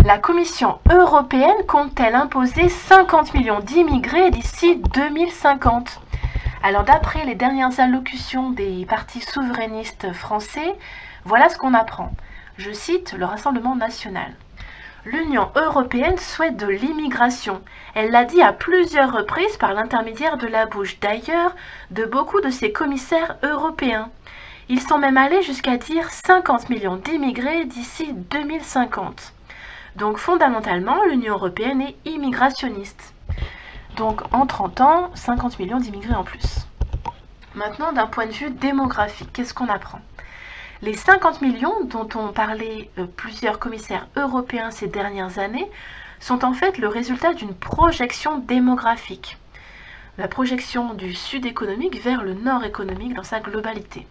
La Commission européenne compte-t-elle imposer 50 millions d'immigrés d'ici 2050? Alors d'après les dernières allocutions des partis souverainistes français, voilà ce qu'on apprend. Je cite le Rassemblement national. L'Union européenne souhaite de l'immigration. Elle l'a dit à plusieurs reprises par l'intermédiaire de la bouche d'ailleurs de beaucoup de ses commissaires européens. Ils sont même allés jusqu'à dire 50 millions d'immigrés d'ici 2050. Donc fondamentalement, l'Union européenne est immigrationniste. Donc en 30 ans, 50 millions d'immigrés en plus. Maintenant, d'un point de vue démographique, qu'est-ce qu'on apprend? Les 50 millions dont ont parlé plusieurs commissaires européens ces dernières années sont en fait le résultat d'une projection démographique. La projection du sud économique vers le nord économique dans sa globalité.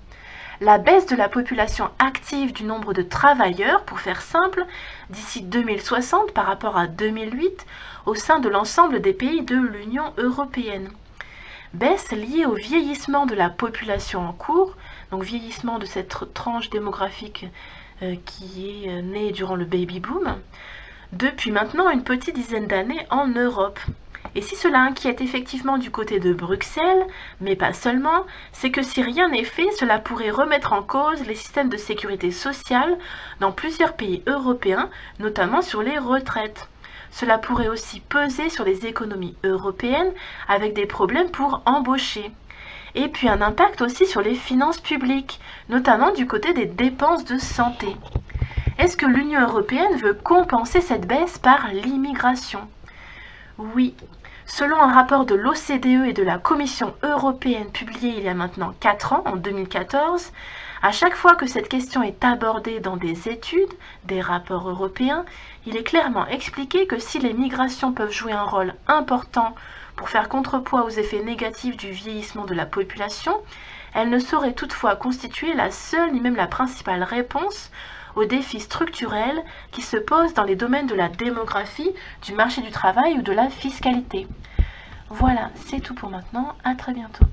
La baisse de la population active du nombre de travailleurs, pour faire simple, d'ici 2060 par rapport à 2008 au sein de l'ensemble des pays de l'Union européenne. Baisse liée au vieillissement de la population en cours, donc vieillissement de cette tranche démographique qui est née durant le baby boom, depuis maintenant une petite dizaine d'années en Europe. Et si cela inquiète effectivement du côté de Bruxelles, mais pas seulement, c'est que si rien n'est fait, cela pourrait remettre en cause les systèmes de sécurité sociale dans plusieurs pays européens, notamment sur les retraites. Cela pourrait aussi peser sur les économies européennes avec des problèmes pour embaucher. Et puis un impact aussi sur les finances publiques, notamment du côté des dépenses de santé. Est-ce que l'Union européenne veut compenser cette baisse par l'immigration? Oui. Selon un rapport de l'OCDE et de la Commission européenne publié il y a maintenant 4 ans, en 2014, à chaque fois que cette question est abordée dans des études, des rapports européens, il est clairement expliqué que si les migrations peuvent jouer un rôle important pour faire contrepoids aux effets négatifs du vieillissement de la population, elles ne sauraient toutefois constituer la seule ni même la principale réponse aux défis structurels qui se posent dans les domaines de la démographie, du marché du travail ou de la fiscalité. Voilà, c'est tout pour maintenant. À très bientôt.